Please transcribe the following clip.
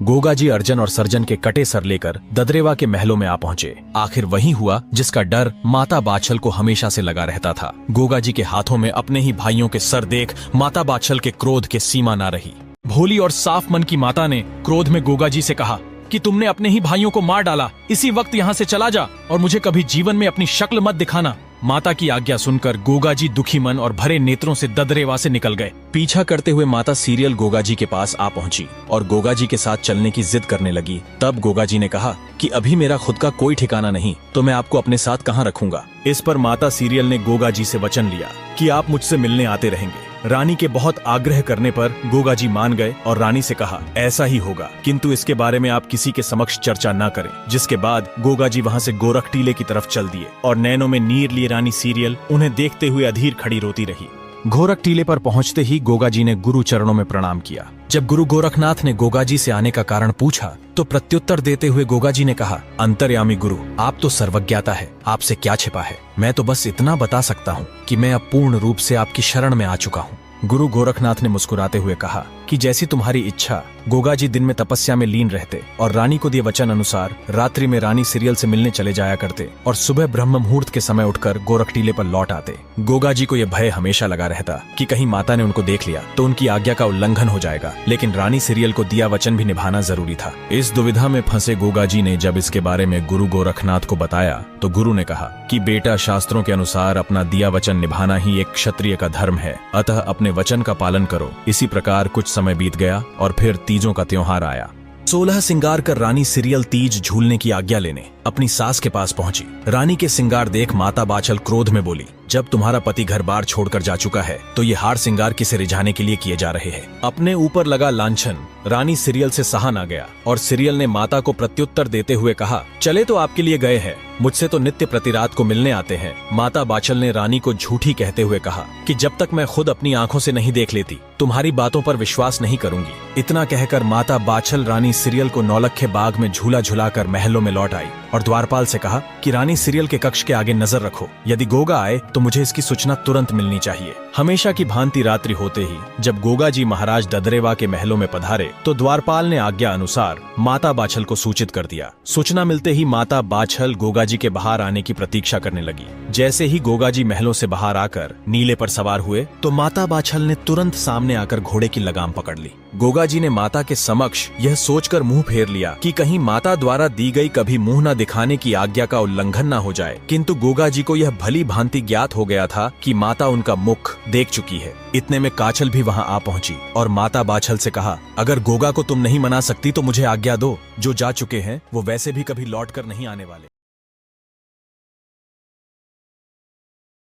गोगा जी अर्जन और सर्जन के कटे सर लेकर ददरेवा के महलों में आ पहुंचे। आखिर वही हुआ जिसका डर माता बाछल को हमेशा से लगा रहता था। गोगा जी के हाथों में अपने ही भाइयों के सर देख माता बाछल के क्रोध के सीमा ना रही। भोली और साफ मन की माता ने क्रोध में गोगा जी से कहा कि तुमने अपने ही भाइयों को मार डाला, इसी वक्त यहाँ से चला जा और मुझे कभी जीवन में अपनी शक्ल मत दिखाना। माता की आज्ञा सुनकर गोगा जी दुखी मन और भरे नेत्रों से ददरेवा से निकल गए। पीछा करते हुए माता सीरियल गोगा जी के पास आ पहुंची और गोगा जी के साथ चलने की जिद करने लगी। तब गोगा जी ने कहा कि अभी मेरा खुद का कोई ठिकाना नहीं, तो मैं आपको अपने साथ कहाँ रखूंगा। इस पर माता सीरियल ने गोगा जी से वचन लिया कि आप मुझसे मिलने आते रहेंगे। रानी के बहुत आग्रह करने पर गोगा जी मान गए और रानी से कहा ऐसा ही होगा, किंतु इसके बारे में आप किसी के समक्ष चर्चा न करें। जिसके बाद गोगा जी वहाँ से गोरख टीले की तरफ चल दिए और नैनों में नीर लिए रानी सीरियल उन्हें देखते हुए अधीर खड़ी रोती रही। गोरख टीले पर पहुंचते ही गोगा जी ने गुरु चरणों में प्रणाम किया। जब गुरु गोरखनाथ ने गोगा जी से आने का कारण पूछा तो प्रत्युत्तर देते हुए गोगा जी ने कहा, अंतर्यामी गुरु, आप तो सर्वज्ञाता है, आपसे क्या छिपा है। मैं तो बस इतना बता सकता हूँ कि मैं अब पूर्ण रूप से आपकी शरण में आ चुका हूँ। गुरु गोरखनाथ ने मुस्कुराते हुए कहा कि जैसी तुम्हारी इच्छा। गोगा जी दिन में तपस्या में लीन रहते और रानी को दिए वचन अनुसार रात्रि में रानी सीरियल से मिलने चले जाया करते और सुबह ब्रह्म मुहूर्त के समय उठकर गोरख टीले पर लौट आते। गोगा जी को यह भय हमेशा लगा रहता कि कहीं माता ने उनको देख लिया तो उनकी आज्ञा का उल्लंघन हो जाएगा, लेकिन रानी सीरियल को दिया वचन भी निभाना जरूरी था। इस दुविधा में फंसे गोगा जी ने जब इसके बारे में गुरु गोरखनाथ को बताया तो गुरु ने कहा कि बेटा, शास्त्रों के अनुसार अपना दिया वचन निभाना ही एक क्षत्रिय का धर्म है, अतः अपने वचन का पालन करो। इसी प्रकार कुछ समय बीत गया और फिर तीजों का त्योहार आया। 16 सिंगार कर रानी सीरियल तीज झूलने की आज्ञा लेने अपनी सास के पास पहुंची। रानी के सिंगार देख माता बाछल क्रोध में बोली, जब तुम्हारा पति घर बार छोड़कर जा चुका है तो ये हार सिंगार किसे रिझाने के लिए किए जा रहे हैं। अपने ऊपर लगा लांछन रानी सीरियल से सहा ना गया और सीरियल ने माता को प्रत्युत्तर देते हुए कहा, चले तो आपके लिए गए हैं, मुझसे तो नित्य प्रति रात को मिलने आते हैं। माता बाछल ने रानी को झूठी कहते हुए कहा कि जब तक मैं खुद अपनी आंखों से नहीं देख लेती तुम्हारी बातों पर विश्वास नहीं करूंगी। इतना कहकर माता बाछल रानी सीरियल को नौलखे बाग में झूला झुलाकर महलों में लौट आई और द्वारपाल से कहा कि रानी सीरियल के कक्ष के आगे नजर रखो, यदि गोगा आए तो मुझे इसकी सूचना तुरंत मिलनी चाहिए। हमेशा की भांति रात्रि होते ही जब गोगा जी महाराज ददरेवा के महलों में पधारे तो द्वारपाल ने आज्ञा अनुसार माता बाछल को सूचित कर दिया। सूचना मिलते ही माता बाछल गोगा जी के बाहर आने की प्रतीक्षा करने लगी। जैसे ही गोगा जी महलों से बाहर आकर नीले पर सवार हुए तो माता बाछल ने तुरंत सामने आकर घोड़े की लगाम पकड़ ली। गोगा जी ने माता के समक्ष यह सोचकर मुंह फेर लिया कि कहीं माता द्वारा दी गई कभी मुंह न दिखाने की आज्ञा का उल्लंघन न हो जाए, किंतु गोगा जी को यह भली भांति ज्ञात हो गया था कि माता उनका मुख देख चुकी है। इतने में काछल भी वहां आ पहुंची और माता बाछल से कहा, अगर गोगा को तुम नहीं मना सकती तो मुझे आज्ञा दो, जो जा चुके हैं वो वैसे भी कभी लौट कर नहीं आने वाले।